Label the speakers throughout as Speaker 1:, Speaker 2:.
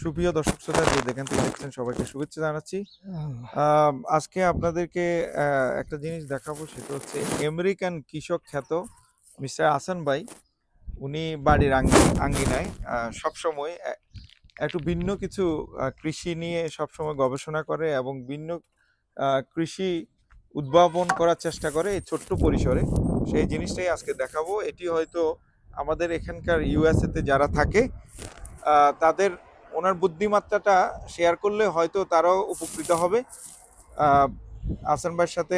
Speaker 1: সুপ্রিয় দর্শক শ্রোতা যে যেখান থেকে দেখছেন সবাইকে শুভেচ্ছা জানাচ্ছি। আজকে আপনাদেরকে একটা জিনিস দেখাবো, সেটা হচ্ছে আমেরিকান কৃষক খ্যাত মিস্টার হাসান ভাই। উনি বাড়ির আঙ্গিনায় সবসময় একটু ভিন্ন কিছু কৃষি নিয়ে সবসময় গবেষণা করে এবং ভিন্ন কৃষি উদ্ভাবন করার চেষ্টা করে এই ছোট্ট পরিসরে। সেই জিনিসটাই আজকে দেখাবো। এটি হয়তো আমাদের এখানকার ইউএসএতে যারা থাকে তাদের ওনার বুদ্ধিমত্তাটা শেয়ার করলে হয়তো তারাও উপকৃত হবে। হাসান ভাইয়ের সাথে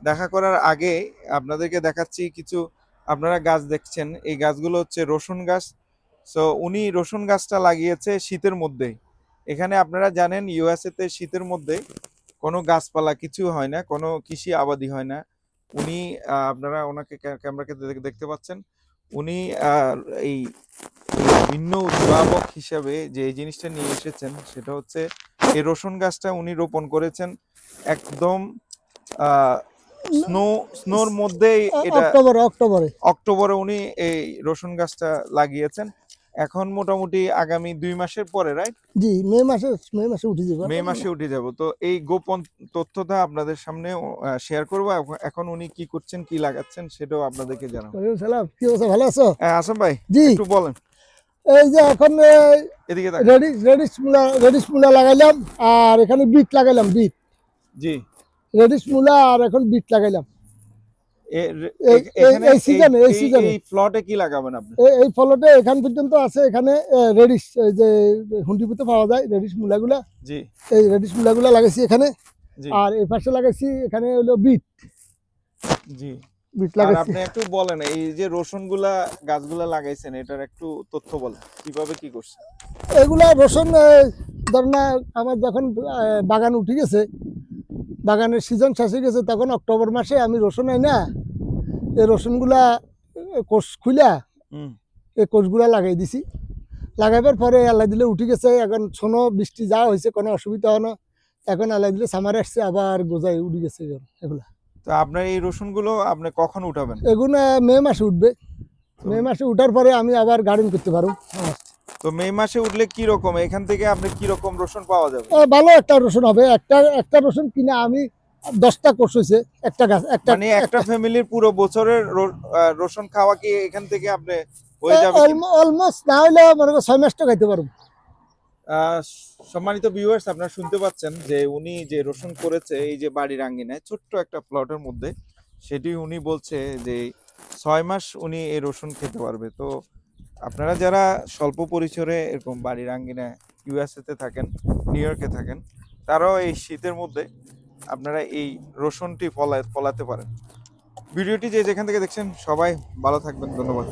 Speaker 1: দেখা করার আগে আপনাদেরকে দেখাচ্ছি কিছু। আপনারা গাছ দেখছেন, এই গাছগুলো হচ্ছে রসুন গাছ। সো উনি রসুন গাছটা লাগিয়েছে শীতের মধ্যে। এখানে আপনারা জানেন ইউএসএতে শীতের মধ্যে কোনো গাছপালা কিছু হয় না, কোনো কৃষি আবাদি হয় না। উনি আপনারা ওনাকে ক্যামেরাকে দেখতে পাচ্ছেন। উনি এই ভিন্ন উদ্ভাবক হিসাবে যে জিনিসটা নিয়ে এসেছেন সেটা হচ্ছে এই রসুন গাছটা উনি রোপণ করেছেন একদম স্নোর মধ্যে। এটা অক্টোবরে উনি এই রসুন গাছটা লাগিয়েছেন। এখন মোটামুটি আগামী 2 মাসের পরে, রাইট?
Speaker 2: জি, মে মাসে উঠে যাব।
Speaker 1: তো এই গোপন তথ্যটা আপনাদের সামনে শেয়ার করব। এখন উনি কি করছেন, কি লাগাচ্ছেন সেটাও আপনাদেরকে জানাবো।
Speaker 2: কি অবস্থা, ভালো আছো?
Speaker 1: হ্যাঁ হাসান ভাই,
Speaker 2: জি
Speaker 1: একটু বলেন।
Speaker 2: এই যে এখন
Speaker 1: এদিকে
Speaker 2: রেডিশ মূলা লাগাইলাম, আর এখানে বিট লাগাইলাম। বিট,
Speaker 1: জি,
Speaker 2: রেডিশ মূলা আর এখন বিট লাগাইলাম
Speaker 1: এই সিজনে। এই প্লটে কি লাগাবেন আপনি?
Speaker 2: এই ফলটে এখান পর্যন্ত আছে। এখানে রেডিশ, এই যে হুন্ডিপুতে পাওয়া যায় রেডিশ মূলাগুলা,
Speaker 1: জি,
Speaker 2: এই রেডিশ মূলাগুলা লাগাইছি এখানে।
Speaker 1: জি,
Speaker 2: আর এই পাশে লাগাইছি এখানে হলো বিট।
Speaker 1: জি,
Speaker 2: বিট
Speaker 1: আর
Speaker 2: লাগাইছি।
Speaker 1: আপনি একটু বলেন এই যে রসুনগুলা গাছগুলা লাগাইছেন এটার একটু তথ্য বলেন, কিভাবে কি করছেন?
Speaker 2: এগুলা রসুন ধরেন আমার যখন বাগান উঠে গেছে, বাগানের সিজন শেষ হয়ে গেছে, তখন অক্টোবর মাসে আমি রসুন আই না, এই রসুনগুলা কোষ খুলা এই কোষগুলা লাগাই দিছি। লাগাইবার পরে আল্লাহ দিলে উঠে গেছে। এখন ছোনো বৃষ্টি যা হয়েছে কোনো অসুবিধা হয় না। এখন আল্লাহ দিলে সামারে আসছে, আবার গোজায় উঠে গেছে এগুলা।
Speaker 1: তো আপনার এই রসুনগুলো আপনি কখন উঠাবেন?
Speaker 2: এগুলো মে মাসে উঠবে। মে মাসে উঠার পরে আমি আবার গার্ডেন করতে পারবো।
Speaker 1: তো মে মাসে উঠলে কি রকম, এখান থেকে আপনি কি রকম রসুন পাওয়া যাবে?
Speaker 2: ভালো একটা রসুন হবে। একটা রসুন কিনা আমি 10টা কোর্স হয়েছে একটা গাছ।
Speaker 1: মানে একটা ফ্যামিলির পুরো বছরের রসুন খাওয়া কি এখান থেকে আপনি হয়ে যাবে?
Speaker 2: অলমোস্ট না হলে মনে করো 6 মাসটা খাইতে পারবো।
Speaker 1: সম্মানিত ভিউয়ার্স, আপনারা শুনতে পাচ্ছেন যে উনি যে রসুন করেছে এই যে বাড়ির আঙ্গিনায় ছোট্ট একটা প্লটের মধ্যে, সেটি উনি বলছে যে 6 মাস উনি এই রসুন খেতে পারবে। তো আপনারা যারা স্বল্প পরিসরে এরকম বাড়ির আঙ্গিনায় ইউএসএতে থাকেন, নিউ ইয়র্কে থাকেন, তারাও এই শীতের মধ্যে আপনারা এই রসুনটি ফলাতে পারেন। ভিডিওটি যে যেখান থেকে দেখছেন সবাই ভালো থাকবেন, ধন্যবাদ।